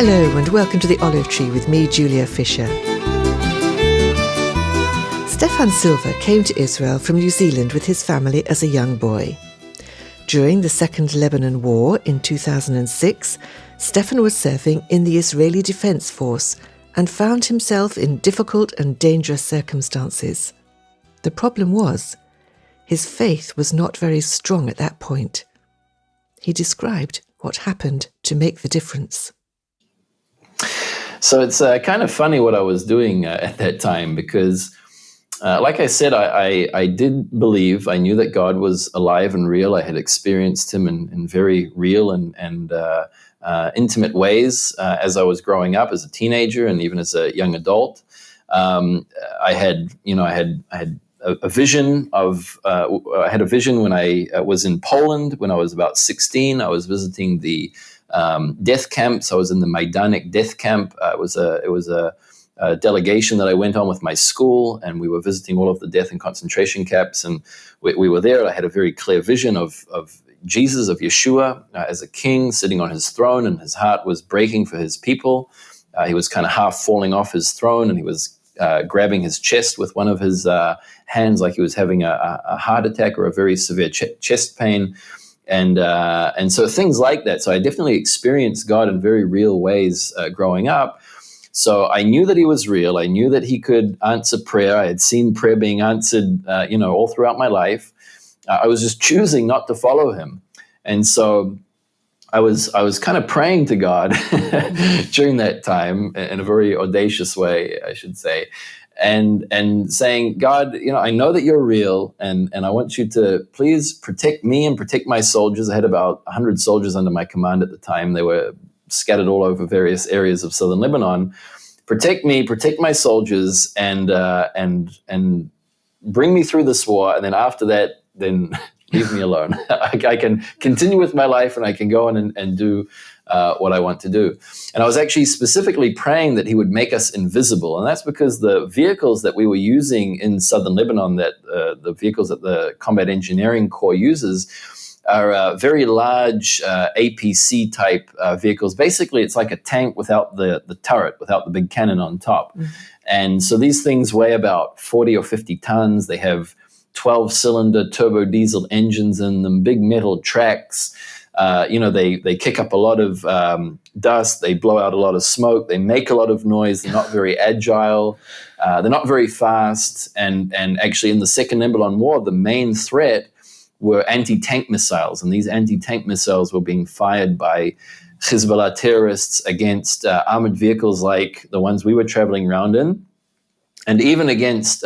Hello and welcome to The Olive Tree with me, Julia Fisher. Stefan Silver came to Israel from New Zealand with his family as a young boy. During the Second Lebanon War in 2006, Stefan was serving in the Israeli Defense Force and found himself in difficult and dangerous circumstances. The problem was, his faith was not very strong at that point. He described what happened to make the difference. So it's kind of funny what I was doing at that time because, like I said, I did believe, I knew that God was alive and real. I had experienced him in very real and intimate ways as I was growing up as a teenager and even as a young adult. I had a vision when I was in Poland when I was about 16. I was visiting the death camps. I was in the Majdanek death camp. It was a delegation that I went on with my school, and we were visiting all of the death and concentration camps. And we were there. I had a very clear vision of Jesus, of Yeshua, as a king sitting on his throne, and his heart was breaking for his people. He was kind of half falling off his throne, and he was grabbing his chest with one of his hands like he was having a heart attack or a very severe chest pain. And so things like that. So I definitely experienced God in very real ways growing up. So I knew that he was real. I knew that he could answer prayer. I had seen prayer being answered, all throughout my life. I was just choosing not to follow him. And so I was kind of praying to God during that time in a very audacious way, I should say. And saying, God, I know that you're real, and I want you to please protect me and protect my soldiers. I had about 100 soldiers under my command at the time. They were scattered all over various areas of southern Lebanon. Protect me, protect my soldiers, and bring me through this war. And then after that, then leave me alone. I can continue with my life, and I can go on and do what I want to do. And I was actually specifically praying that he would make us invisible. And that's because the vehicles that we were using in southern Lebanon, that the vehicles that the Combat Engineering Corps uses, are very large APC type vehicles. Basically, it's like a tank without the turret, without the big cannon on top. Mm-hmm. And so these things weigh about 40 or 50 tons. They have 12-cylinder turbo diesel engines in them, big metal tracks. They kick up a lot of dust. They blow out a lot of smoke. They make a lot of noise. They're not very agile. They're not very fast. And actually, in the Second Lebanon War, the main threat were anti-tank missiles. And these anti-tank missiles were being fired by Hezbollah terrorists against armored vehicles like the ones we were traveling around in, and even against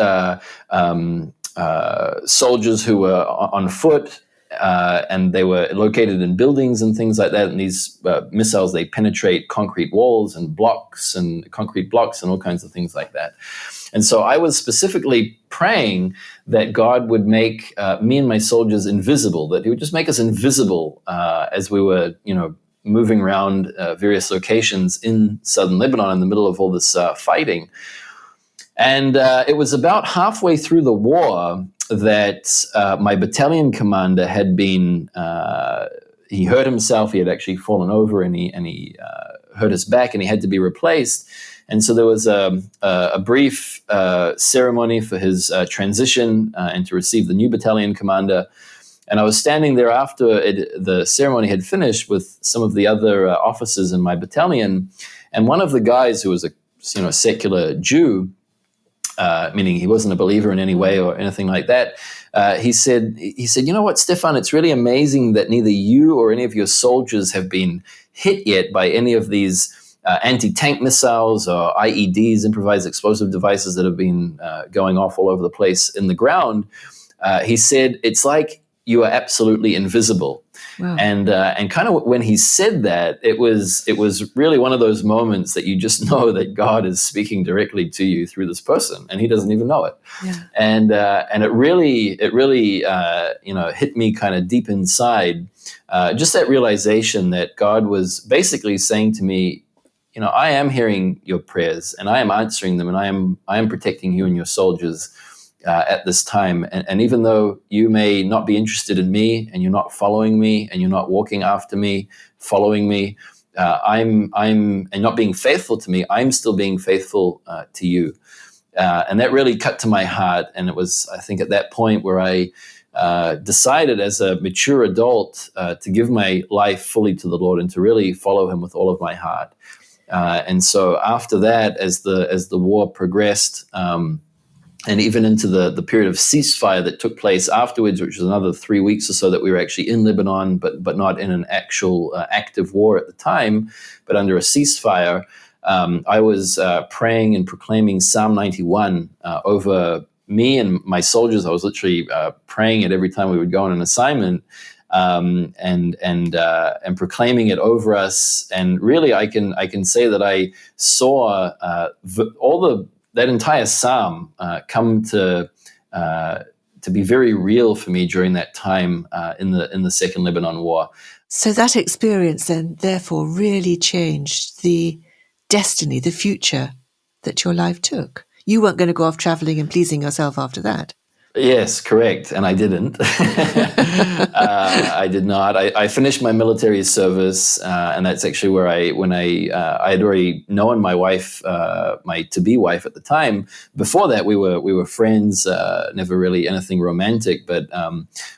soldiers who were on foot. And they were located in buildings and things like that. And these missiles, they penetrate concrete walls and concrete blocks and all kinds of things like that. And so I was specifically praying that God would make me and my soldiers invisible, that he would just make us invisible as we were, moving around various locations in southern Lebanon in the middle of all this fighting. And it was about halfway through the war that my battalion commander had been, he hurt himself. He had actually fallen over and he hurt his back and he had to be replaced. And so there was a brief ceremony for his transition and to receive the new battalion commander. And I was standing there after the ceremony had finished with some of the other officers in my battalion. And one of the guys who was a secular Jew, meaning he wasn't a believer in any way or anything like that, he said, you know what, Stefan, it's really amazing that neither you or any of your soldiers have been hit yet by any of these anti-tank missiles or IEDs, improvised explosive devices that have been going off all over the place in the ground. He said, it's like you are absolutely invisible. Wow. And kind of when he said that, it was really one of those moments that you just know that God is speaking directly to you through this person, and he doesn't even know it. Yeah. And it really hit me kind of deep inside, just that realization that God was basically saying to me, I am hearing your prayers and I am answering them, and I am protecting you and your soldiers at this time. And even though you may not be interested in me and you're not following me and you're not walking after me, following me, and not being faithful to me, I'm still being faithful to you. And that really cut to my heart. And it was, I think, at that point where I decided as a mature adult to give my life fully to the Lord and to really follow him with all of my heart. And so after that, as the war progressed, and even into the period of ceasefire that took place afterwards, which was another 3 weeks or so that we were actually in Lebanon, but not in an actual active war at the time, but under a ceasefire, I was praying and proclaiming Psalm 91 over me and my soldiers. I was literally praying it every time we would go on an assignment, and proclaiming it over us. And really, I can say that I saw that entire psalm come to be very real for me during that time in the Second Lebanon War. So that experience then, therefore, really changed the destiny, the future that your life took. You weren't going to go off traveling and pleasing yourself after that. Yes, correct. And I didn't. I did not. I finished my military service, and that's actually where I had already known my wife, my to-be wife at the time. Before that, we were friends, never really anything romantic, but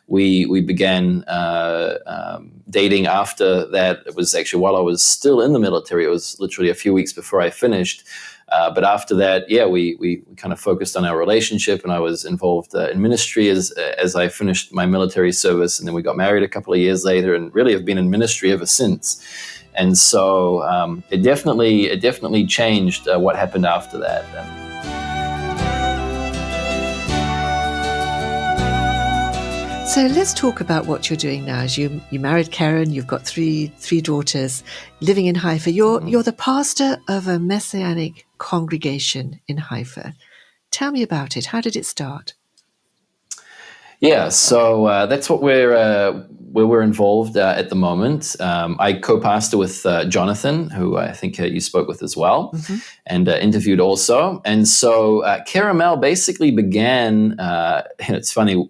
we began dating after that. It was actually while I was still in the military. It was literally a few weeks before I finished. But after that, we kind of focused on our relationship, and I was involved in ministry as I finished my military service, and then we got married a couple of years later, and really have been in ministry ever since. And so it definitely changed what happened after that. So let's talk about what you're doing now. As you married Karen, you've got three daughters living in Haifa. You're the pastor of a Messianic congregation in Haifa. Tell me about it. How did it start? Yeah, so that's what where we're involved at the moment. I co-pastor with Jonathan, who I think you spoke with as well, and interviewed also. And so Caramel basically began, and it's funny,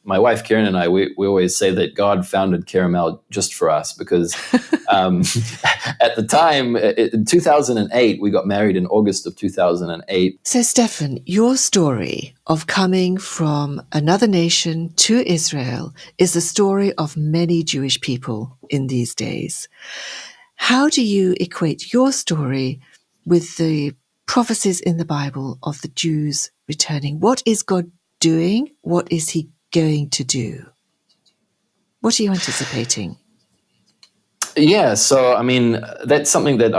my wife Karen and I, we always say that God founded Caramel just for us, because at the time, in 2008, we got married in August of 2008. So Stefan, your story of coming from another nation to Israel is the story of many Jewish people in these days. How do you equate your story with the prophecies in the Bible of the Jews returning? What is God doing? What is he going to do? What are you anticipating? Yeah, so I mean, that's something that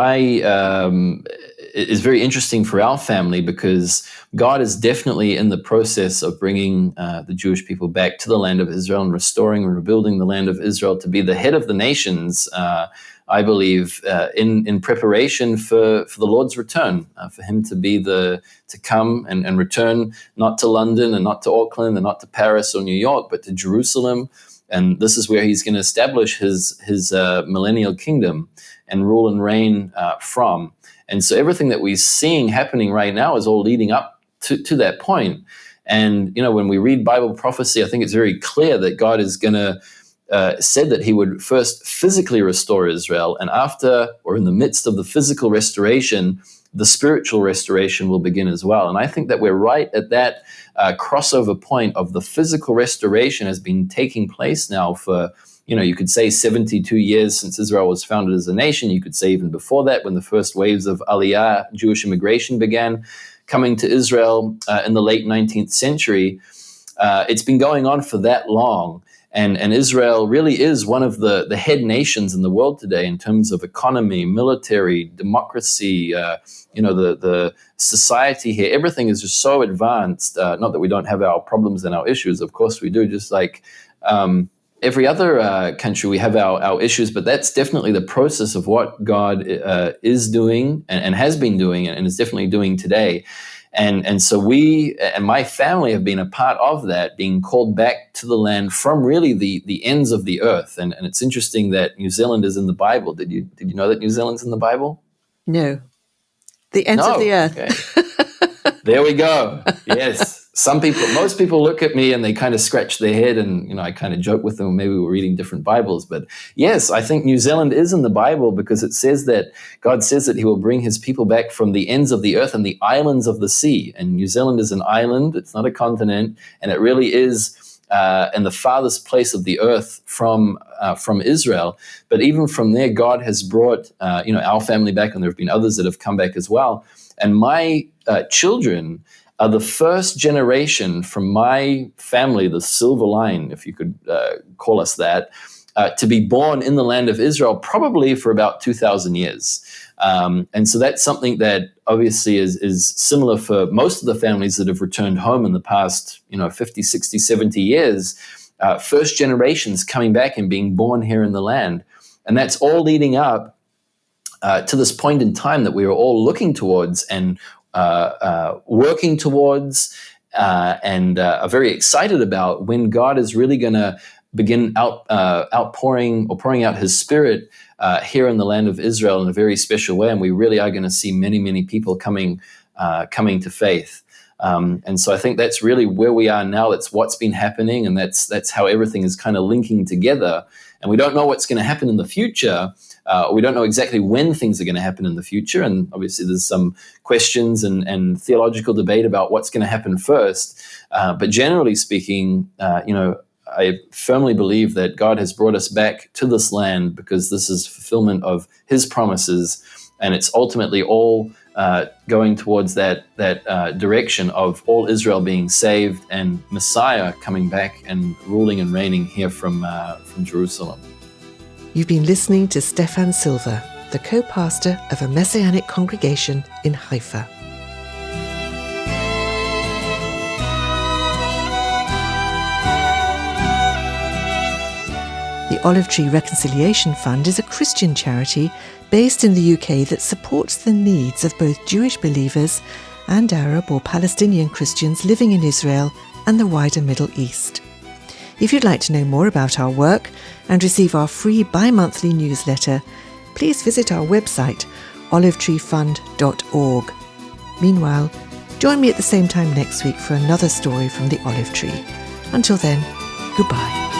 is very interesting for our family, because God is definitely in the process of bringing the Jewish people back to the land of Israel and restoring and rebuilding the land of Israel to be the head of the nations, I believe, in preparation for the Lord's return, for him to come and return, not to London and not to Auckland and not to Paris or New York, but to Jerusalem. And this is where he's going to establish his millennial kingdom and rule and reign from. And so everything that we're seeing happening right now is all leading up to that point. And, when we read Bible prophecy, I think it's very clear that God is going to said that he would first physically restore Israel, and after, or in the midst of the physical restoration, the spiritual restoration will begin as well. And I think that we're right at that crossover point of the physical restoration has been taking place now for, you could say 72 years since Israel was founded as a nation. You could say even before that, when the first waves of Aliyah, Jewish immigration, began coming to Israel in the late 19th century. It's been going on for that long. And Israel really is one of the head nations in the world today in terms of economy, military, democracy, the society here. Everything is just so advanced. Not that we don't have our problems and our issues. Of course we do, just like every other country, we have our issues. But that's definitely the process of what God is doing and has been doing and is definitely doing today. And so we and my family have been a part of that, being called back to the land from really the ends of the earth. And it's interesting that New Zealand is in the Bible. Did you know that New Zealand's in the Bible? No. The ends of the earth. Okay. There we go. Yes. most people look at me and they kind of scratch their head, and I kind of joke with them. Maybe we're reading different Bibles, but yes, I think New Zealand is in the Bible because it says that God says that He will bring His people back from the ends of the earth and the islands of the sea. And New Zealand is an island; it's not a continent, and it really is in the farthest place of the earth from Israel. But even from there, God has brought our family back, and there have been others that have come back as well. And my children are the first generation from my family, the silver line, if you could call us that, to be born in the land of Israel, probably for about 2,000 years. And so that's something that obviously is similar for most of the families that have returned home in the past 50, 60, 70 years, first generations coming back and being born here in the land. And that's all leading up to this point in time that we are all looking towards and working towards and are very excited about, when God is really going to begin outpouring or pouring out His Spirit here in the land of Israel in a very special way, and we really are going to see many, many people coming to faith. And so I think that's really where we are now. That's what's been happening, and that's how everything is kind of linking together. And we don't know what's going to happen in the future. We don't know exactly when things are going to happen in the future. And obviously there's some questions and theological debate about what's going to happen first. But generally speaking, I firmly believe that God has brought us back to this land because this is fulfillment of His promises, and it's ultimately all going towards that direction of all Israel being saved and Messiah coming back and ruling and reigning here from Jerusalem. You've been listening to Stefan Silver, the co-pastor of a Messianic congregation in Haifa. The Olive Tree Reconciliation Fund is a Christian charity based in the UK that supports the needs of both Jewish believers and Arab or Palestinian Christians living in Israel and the wider Middle East. If you'd like to know more about our work and receive our free bi-monthly newsletter, please visit our website, olivetreefund.org. Meanwhile, join me at the same time next week for another story from the Olive Tree. Until then, goodbye.